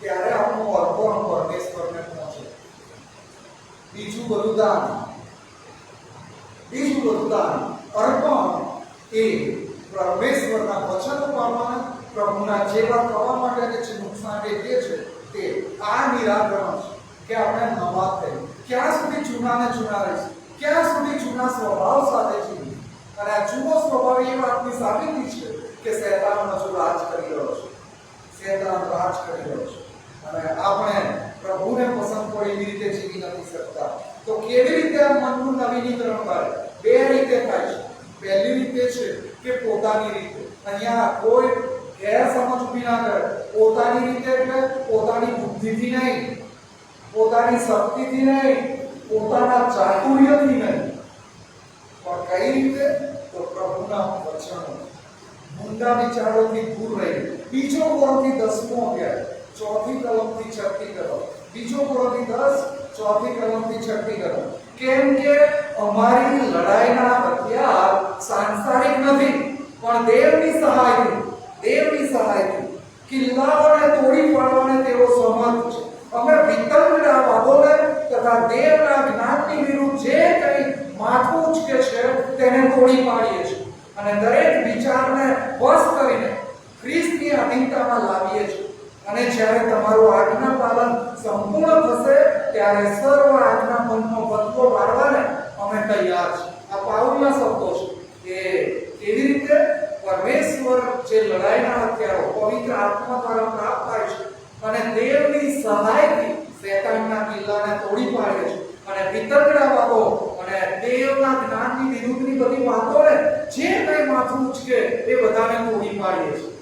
ત્યારે આપણું અર્પણ પરમેશ્વરને પહોંચે. બીજું બધું દાન, અર્પણ એ પરમેશ્વરના વચનો પાળવાના, પ્રભુના જેવા થવા માટે જે નુકસાન એ છે તે આ નિરાકરણ છે કે આપણે નવા થઈએ. ક્યાં સુધી જૂનાને જૂના રહીશું? ક્યાં સુધી જૂના સ્વભાવ સાથે જીવીએ? અને આ જૂનો સ્વભાવ એ વાતની સાબિતી છે કે શૈતાન હજુ રાજ કરી રહ્યો છે, અને આપણે પ્રભુને પસંદ પડે એવી રીતે જીવી નથી શકતા. તો કેવી રીતે આ મનનું નવીનીકરણ કરે? બે રીતે થાય છે. પહેલી રીતે છે કે પોતાની રીતે. અહીંયા કોઈ ગેરસમજ ઊભી ના કરે. પોતાની રીતે એટલે પોતાની બુદ્ધિથી નહીં, પોતાની શક્તિથી નહીં, પોતાના ચાતુર્યથી નહીં, પણ કઈ રીતે? તો પ્રભુના વચનો, ઊંડા વિચારોથી દૂર રહી. બીજો કોરંથી 10મો અધ્યાય 4થી કલમથી 6થી કલમ. બીજો કોરંથી 10 4થી કલમથી 6થી કલમ. કેમ કે અમારી લડાઈના હથિયાર સાંસારિક નથી, પણ દેવની સહાયથી કિલ્લાઓને તોડી પાડવાને તેઓ સમર્થ છે. અમે વિતંગડા વાદોને તથા દેવના જ્ઞાનની વિરુદ્ધ જે કંઈ માથું ઉચકે છે તેને તોડી પાડીએ છીએ, અને દરેક વિચારને વશ કરીને ખ્રિસ્તની અધીનતામાં લાવીએ છીએ. અને જ્યારે તમારું આજ્ઞા પાલન સંપૂર્ણ થશે ત્યારે સર્વ આજ્ઞાપનનો બદલો વાળવાને અમે તૈયાર છીએ. આ પાઉલના શબ્દો છે કે કેવી રીતે પરમેશ્વર જે લડાઈના હથિયારો પવિત્ર આત્મા દ્વારા પ્રાપ્ત થાય છે, અને દેવની સહાયથી શૈતાનના કિલ્લાને તોડી પાડે છે, અને વિતંગડાવાદો અને દેવના જ્ઞાનની વિરુદ્ધની બધી વાતોને જે કંઈ માથું ઉચકે એ બધાને તોડી પાડીએ છીએ.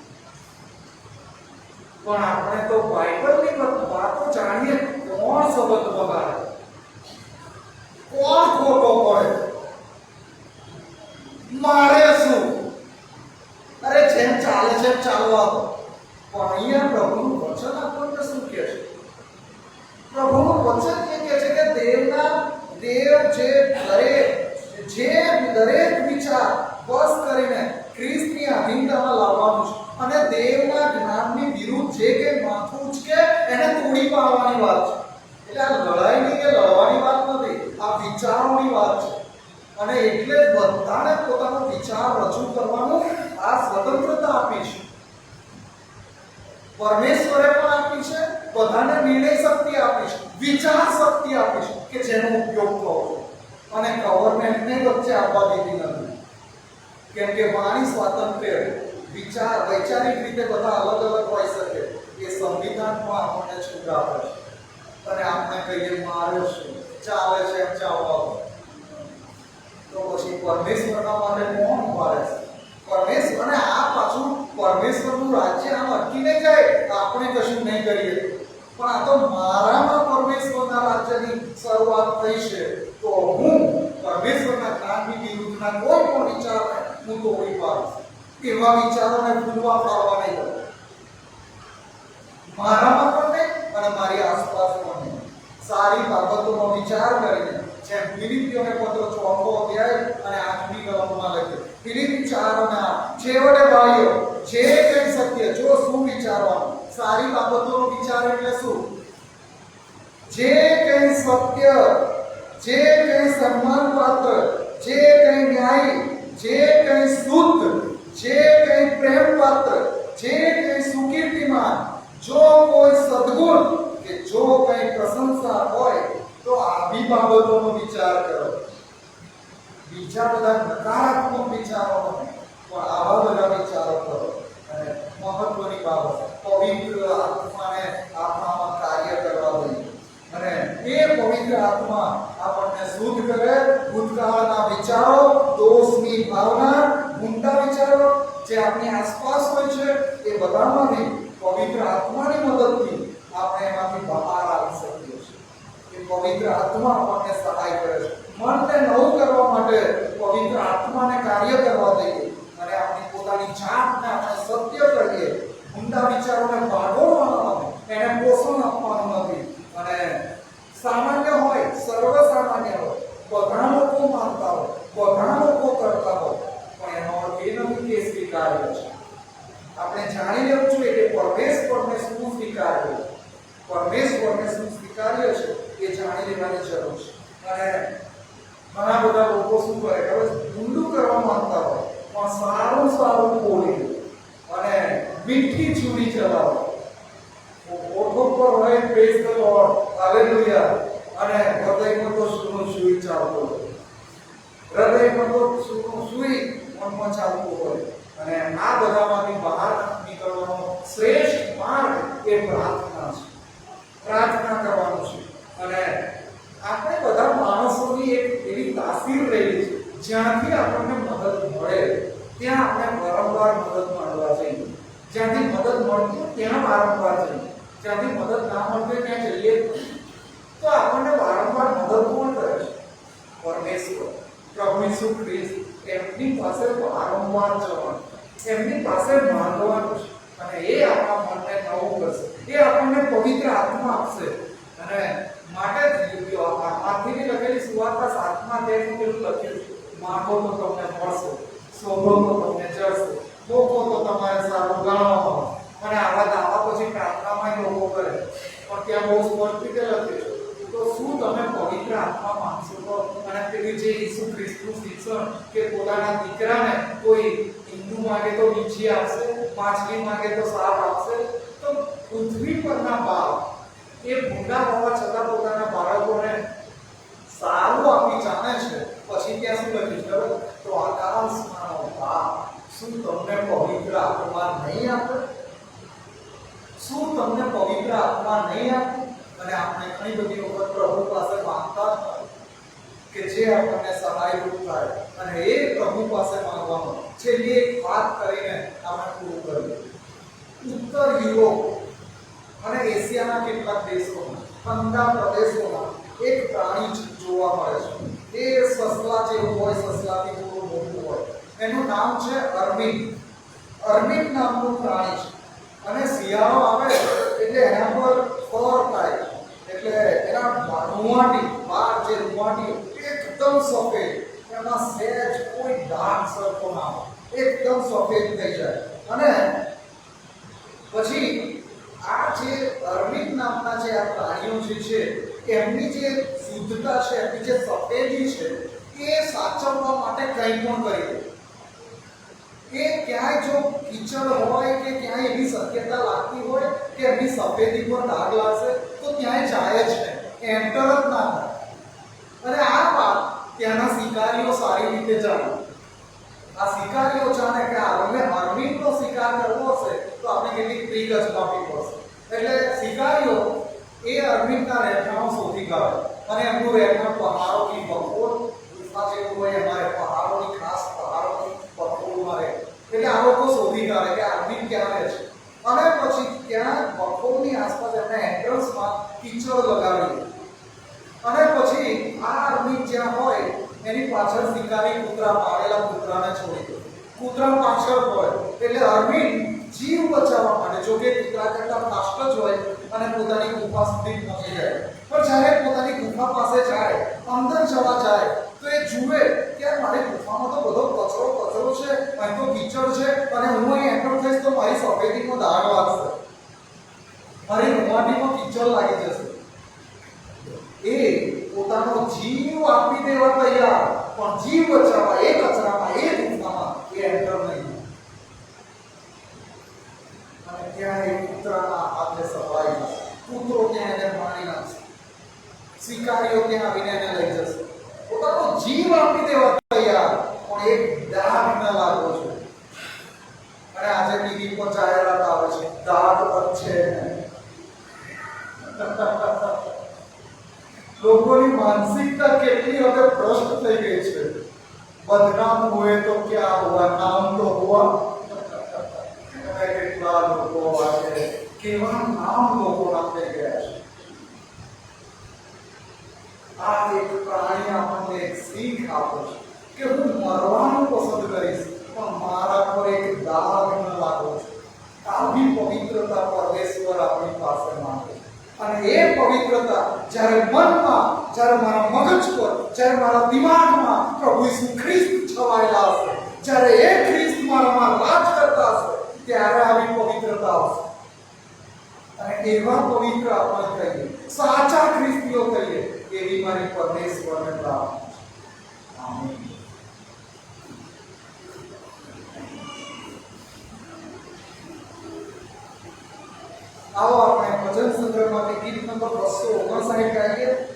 પણ આપણે તો બાઇબલની વાતો જાણીએ, કોણ સંબંધ બગાડે, કોણ ખોટો પડે, મારે શું, અરે જેમ ચાલે છે ચાલવા દો. પણ અહીંયા પ્રભુનું વચન આપણને શું કહે છે? પ્રભુનું વચન એ કહે છે કે દરેક વિચાર બસ કરીને ખ્રિસ્તની અધીનતામાં લાવવાનું છે, અને દેવના જ્ઞાનની વિરુદ્ધ જે કે માથું ઉચકે એને તોડી પાડવાની વાત છે. એટલે આ લડાઈની કે લડવાની વાત નથી, આ વિચારોની વાત છે. અને એટલે જ બધાને પોતાનો વિચાર રજૂ કરવાનું આ સ્વતંત્રતા આપી છે. પરમેશ્વરે પણ આપી છે, બધાને નિર્ણય શક્તિ આપી છે, વિચાર શક્તિ આપી છે કે જેનો ઉપયોગ થવો. અને ગવર્મેન્ટને વચ્ચે આવવા દીધી નથી, કેમ કે વાણી સ્વાતંત્ર્ય, વૈચારિક રીતે બધા અલગ અલગ હોઈ શકે, એ સંવિધાનમાં આપણને છૂટ આપે છે. અને આપણે કહીએ મારે શું ચાલે છે એમ ચાલવા દો. તો પછી પરમેશ્વરના માટે કોણ ઉભા રહેશે? પરમેશ્વર. અને આ પાછું પરમેશ્વરનું રાજ્ય આમ અટકીને જાય, આપણે કશું નહીં કરીએ, પણ આ તો મારામાં પરમેશ્વરના રાજ્યની શરૂઆત થઈ છે, તો હું પરમેશ્વરના જ્ઞાનની વિરુદ્ધના કોઈ પણ વિચારને હું તોડી પાડીશ. એવા વિચારોને ભૂલવા પાડવા નહીં દઉં, મારામાં પણ નહીં અને મારી આસપાસ પણ નહીં. સારી બાબતોનો વિચાર કરીને, જેમ ફિલિપીઓને પત્ર 4 અધ્યાય અને 8મી કલમમાં લખ્યું, ફિલિપી 4 અને 8, છેવટે ભાઈઓ જે કંઈ સત્ય, જો શું વિચારવાનું, સારી બાબતોનો વિચાર એટલે શું? જે કંઈ સત્ય, જે કંઈ સન્માનપાત્ર, જે કંઈ ન્યાયી, જે કંઈ શુદ્ધ, જે કંઈ પ્રેમપાત્ર, જે કંઈ સુકીર્તિમાન, જો કોઈ સદ્ગુણ કે જો કંઈ પ્રશંસા હોય તો આવી બાબતોનો વિચાર કરો. બીજા બધા નકારાત્મક વિચારો નહીં, પણ આવા બધા વિચારો કરો. અને મહત્વની બાબત, પવિત્ર આત્માને આપણામાં કાર્ય કરવા દઈએ, અને એ પવિત્ર આત્મા આપણને શુદ્ધ દોષની ભાવના, ઊંડા વિચારો જે આપણી આસપાસ હોય છે એ બધામાંથી પવિત્ર આત્માની મદદથી આપણે એમાંથી બહાર આવી શકીએ છીએ. એ પવિત્ર આત્મા આપણને સહાય કરે છે. મનને નવું કરવા માટે પવિત્ર આત્માને કાર્ય કરવા દઈએ અને આપણી પોતાની જાતને આપણે સત્ય કરીએ. ઊંડા વિચારોને ભાગોળવાનો આવે, એને પોષણ આપવાનું નથી. અને સામાન્ય હોય, સર્વસામાન્ય હોય, બધા લોકો માનતા હોય, બધા લોકો કરતા હોય, પણ એનો અર્થ એ નથી કે સ્વીકાર્ય છે. આપણે જાણી લેવું જોઈએ કે પરમેશ્વરને શું સ્વીકાર્ય છે, પરમેશ્વરને શું સ્વીકાર્ય છે એ જાણી લેવાની જરૂર છે. અને ઘણા બધા લોકો શું કરે ખબર છે, ઊંડું કરવા માંગતા હોય પણ સારું સારું બોલી અને મીઠી ચૂડી ચલાવો, ઓઠો પર હોય પ્રેઝ ધ લોર્ડ, હાલેલુયા, અને હૃદયમાં તો સુનું સુઈ ચાલતો હોય, હૃદયમાં તો સુનું સુઈ મનમાં ચાલતું હોય. અને આ બધામાંથી બહાર નીકળવાનો શ્રેષ્ઠ માર્ગ એ પ્રાર્થના છે. પ્રાર્થના કરવાનું છે. અને આપણે બધા માણસોની એક એવી તાસીર રહેલી છે, જ્યાંથી આપણને મદદ મળે ત્યાં આપણે વારંવાર મદદ માંગવા જઈએ. જ્યાંથી મદદ મળતી ત્યાં વારંવાર જઈએ. જ્યાંથી મદદ ના મળતી ત્યાં જઈએ તો આપણને વારંવાર મદદ કોણ કરે છે? પરમેશ્વર, પ્રભુ ઈસુ ખ્રિસ્ત. એમની પાસે વારંવાર જવાનું, એમની પાસે માંગવાનું છે. અને એ આપણા મનને નવું કરશે, એ આપણને પવિત્ર આત્મા આપશે. અને માટે આથી લખેલી સુવાર્તા 7માં તેનું પેલું લખ્યું છે, માંગો તો તમને મળશે, શોધો તો તમને જળશે, ભોગો તો તમારે સારું ગણવામાં. અને આવા દાવા પછી પ્રાર્થનામાં લોકો કરે, પણ ત્યાં બહુ સ્પષ્ટ રીતે લખ્યું છે, તો શું તમે પવિત્ર આત્મા માંગશો તો? અને પેલી જે ઈસુ ખ્રિસ્તનું શિક્ષણ કે પોતાના દીકરાને કોઈ હિન્દુ માંગે તો વીંછી આપશે, માછલી માંગે તો સાપ આપશે, તો પૃથ્વી પરના બાપ એ ભૂંડા હોવા છતાં પોતાના બાળકોને સારું આપી જાણે છે. પછી ત્યાં શું લખ્યું છે? તો આકાશમાંનો બાપ શું તમને પવિત્ર આત્મા નહીં આપે? શું તમને પવિત્ર આત્મા નહીં આપે? અને આપણે ઘણી બધી વખત પ્રભુ પાસે માંગતા હોય કે જે આપણને સહાયરૂપ થાય, અને એ પ્રભુ પાસે માંગવાનું. છેલ્લી એક વાત કરીને આપણે પૂરું કરીએ. ઉત્તર યુરોપ અને એશિયાના કેટલાક દેશોમાં, ઠંડા પ્રદેશોમાં એક પ્રાણી જોવા મળે છે. એ સસલા જેવું હોય, સસલાથી થોડું મોટું હોય. એનું નામ છે અર્મિટ. અર્મિટ નામનું પ્રાણી છે. અને શિયાળો આવે એટલે એના પર ફર થાય, એટલે એના રૂંવાટી, બહાર જે રૂંવાટી એકદમ સફેદ, એમાં સહેજ કોઈ ડાઘ સરખો ના હોય, એકદમ સફેદ થઈ જાય. અને પછી આ જે અર્મિટ નામના જે આ પ્રાણીઓ જે છે એમની જે શુદ્ધતા છે, એમની જે સફેદી છે, એ સાચવવા માટે કંઈ પણ કરી દે. કે ક્યાંય જો કીચડ હોય કે ક્યાંય એવી શક્યતા લાગતી હોય કે એમની સફેદી પર ડાઘ લાગશે તો ત્યાંય જાય જ નહીં, એન્ટર જ ના થાય. અને આ વાત ત્યાંના શિકારીઓ સારી રીતે જાણે. આ શિકારીઓ જાણે કે અર્મિટનો શિકાર કરવો હશે તો આપણે કેટલીક ટ્રીક અજમાવવી પડશે. એટલે શિકારીઓ એ અર્મિટના રહેઠાણો શોધી કાઢે, અને એમનું રહેઠાણ પહાડોની બખોર ગુફા જેવું હોય, અમારે પહાડોની ખાસ પહાડોની બખોરમાં રહે. એટલે આ લોકો શોધી કાઢે કે અર્મિટ ક્યાં રહે છે. અને પછી ત્યાં બખોરની આસપાસ એમના એન્ટ્રન્સમાં કીચડ લગાવી, અને પછી આ અર્મિટ જ્યાં હોય એની પાછળ શિકારી કૂતરા, પાળેલા કૂતરાને છોડી દે. કૂતરા પાછળ હોય એટલે અર્મિટ જીવ બચાવવા માટે, જો કે કૂતરા કરતા ફાસ્ટ જ હોય અને પોતાની ગુફા સુધી પહોંચી જાય. પણ જ્યારે પોતાની ગુફા પાસે જાય, અંદર જવા જાય, તો એ જુએ કે મારી ગુફામાં તો બધો કચરો છે, અહીં તો કીચડ છે, અને હું અહીં એન્ટર થઈશ તો મારી સફેદીમાં દાગ લાગશે, મારી રૂંવાટીમાં કીચડ લાગી જશે. એ પોતાનો જીવ આપી દેવા તૈયાર, પણ જીવ બચાવવા એ કચરામાં, એ ગુફામાં એ એન્ટર નહીં. અને ત્યાં એ કૂતરાના હાથે સફાઈ થશે, કૂતરો ત્યાં એને મારી નાખશે, શિકારીઓ ત્યાં આવીને એને લઈ જશે. પોતાનો જીવ આપી દેવા તૈયાર, પણ એક દાગ ન લાગવો જોઈએ. અને આજે ટીવી પર જાહેરાત આવે છે, દાગ છે. લોકોની માનસિકતા કેટલી હવે ભ્રષ્ટ થઈ ગઈ છે. बदनाम हुए तो क्या हुआ, नाम तो हुआ। કેટલા લોકો આજે કેવા નામ લોકોના થઈ ગયા છે। આ એક પ્રાણી આપણને એક શીખ આપે છે કે હું મરવાનું પસંદ કરીશ પણ મારા પર એક દાગ ન લાગવો છે। આવી પવિત્રતા પરમેશ્વર આપણી પાસે માંગે છે। અને એ પવિત્રતા જ્યારે મનમાં, જ્યારે મારા મગજ પર, જ્યારે મારા દિમાગમાં પ્રભુ ઈસુ ખ્રિસ્ત છવાયેલા હશે, જ્યારે એ ખ્રિસ્ત મારામાં રાજ કરતા હશે, ત્યારે આવી પવિત્રતા આવશે। અને એવા પવિત્ર આપણે કહીએ, સાચા ખ્રિસ્તીઓ કહીએ, એવી મારી પરમેશ્વરને પ્રાર્થના છે। આમીન। आओ આપણે ભજન સંગ્રહમાંથી ગીત નંબર 259 ગાઈએ।